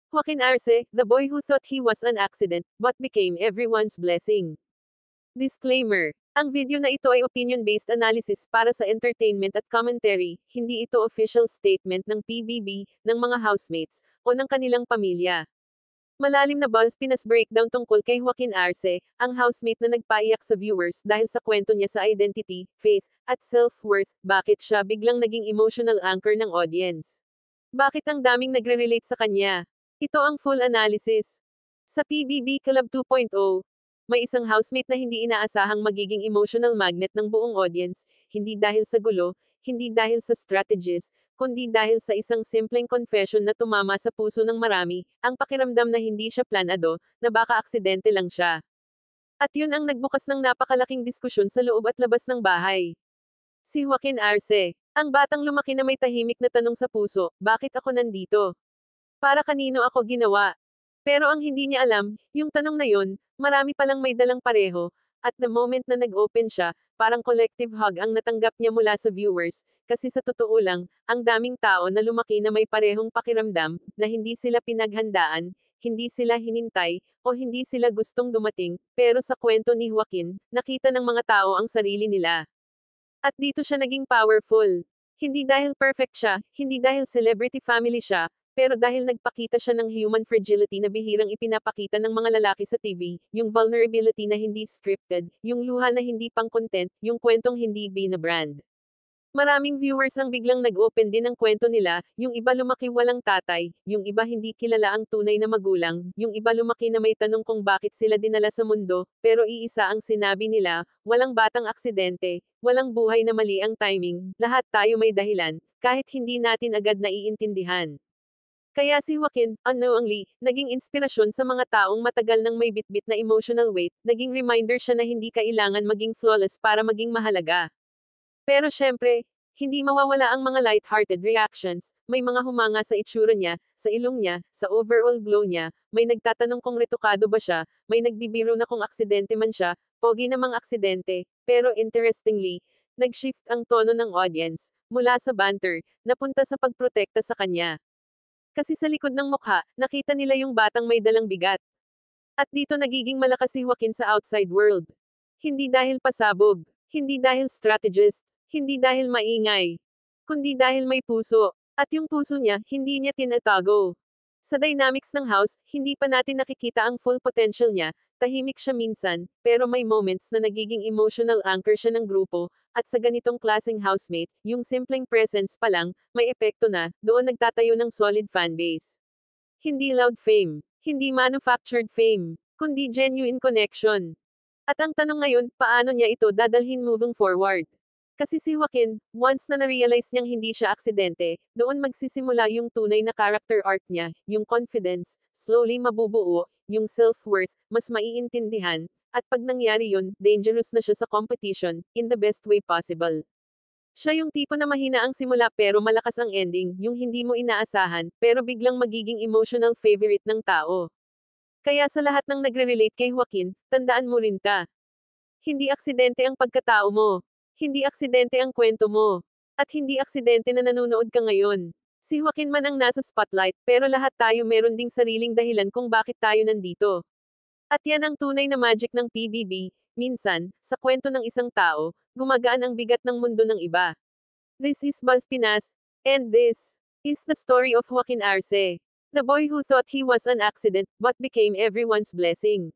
Joaquin Arce, the boy who thought he was an accident, but became everyone's blessing. Disclaimer. Ang video na ito ay opinion-based analysis para sa entertainment at commentary, hindi ito official statement ng PBB, ng mga housemates, o ng kanilang pamilya. Malalim na BuzzPinas breakdown tungkol kay Joaquin Arce, ang housemate na nagpaiyak sa viewers dahil sa kwento niya sa identity, faith, at self-worth, bakit siya biglang naging emotional anchor ng audience. Bakit ang daming nagre-relate sa kanya? Ito ang full analysis. Sa PBB Club 2.0, may isang housemate na hindi inaasahang magiging emotional magnet ng buong audience, hindi dahil sa gulo, hindi dahil sa strategies, kundi dahil sa isang simpleng confession na tumama sa puso ng marami, ang pakiramdam na hindi siya planado, na baka aksidente lang siya. At yun ang nagbukas ng napakalaking diskusyon sa loob at labas ng bahay. Si Joaquin Arce, ang batang lumaki na may tahimik na tanong sa puso, bakit ako nandito? Para kanino ako ginawa? Pero ang hindi niya alam, yung tanong na yun, marami palang may dalang pareho, at the moment na nag-open siya, parang collective hug ang natanggap niya mula sa viewers, kasi sa totoo lang, ang daming tao na lumaki na may parehong pakiramdam, na hindi sila pinaghandaan, hindi sila hinintay, o hindi sila gustong dumating, pero sa kwento ni Joaquin, nakita ng mga tao ang sarili nila. At dito siya naging powerful. Hindi dahil perfect siya, hindi dahil celebrity family siya, pero dahil nagpakita siya ng human fragility na bihirang ipinapakita ng mga lalaki sa TV, yung vulnerability na hindi scripted, yung luha na hindi pang-content, yung kwentong hindi binabrand. Maraming viewers ang biglang nag-open din ng kwento nila, yung iba lumaki walang tatay, yung iba hindi kilala ang tunay na magulang, yung iba lumaki na may tanong kung bakit sila dinala sa mundo, pero iisa ang sinabi nila, walang batang aksidente, walang buhay na mali ang timing, lahat tayo may dahilan, kahit hindi natin agad naiintindihan. Kaya si Joaquin, unknowingly, naging inspirasyon sa mga taong matagal nang may bitbit na emotional weight, naging reminder siya na hindi kailangan maging flawless para maging mahalaga. Pero syempre, hindi mawawala ang mga light-hearted reactions, may mga humanga sa itsura niya, sa ilong niya, sa overall glow niya, may nagtatanong kung retokado ba siya, may nagbibiro na kung aksidente man siya, pogi namang aksidente, pero interestingly, nag-shift ang tono ng audience, mula sa banter, napunta sa pagprotekta sa kanya. Kasi sa likod ng mukha, nakita nila yung batang may dalang bigat. At dito nagiging malakas si Joaquin sa outside world. Hindi dahil pasabog, hindi dahil strategist, hindi dahil maingay, kundi dahil may puso. At yung puso niya, hindi niya tinatago. Sa dynamics ng house, hindi pa natin nakikita ang full potential niya, tahimik siya minsan, pero may moments na nagiging emotional anchor siya ng grupo, at sa ganitong klaseng housemate, yung simpleng presence pa lang, may epekto na, doon nagtatayo ng solid fanbase. Hindi loud fame, hindi manufactured fame, kundi genuine connection. At ang tanong ngayon, paano niya ito dadalhin moving forward? Kasi si Joaquin, once na na-realize niyang hindi siya aksidente, doon magsisimula yung tunay na character arc niya, yung confidence, slowly mabubuo, yung self-worth, mas maiintindihan, at pag nangyari yun, dangerous na siya sa competition, in the best way possible. Siya yung tipo na mahina ang simula pero malakas ang ending, yung hindi mo inaasahan, pero biglang magiging emotional favorite ng tao. Kaya sa lahat ng nagre-relate kay Joaquin, tandaan mo rin ta. Hindi aksidente ang pagkatao mo. Hindi aksidente ang kwento mo. At hindi aksidente na nanonood ka ngayon. Si Joaquin man ang nasa spotlight, pero lahat tayo meron ding sariling dahilan kung bakit tayo nandito. At yan ang tunay na magic ng PBB, minsan, sa kwento ng isang tao, gumagaan ang bigat ng mundo ng iba. This is Buzz Pinas, and this is the story of Joaquin Arce. The boy who thought he was an accident, but became everyone's blessing.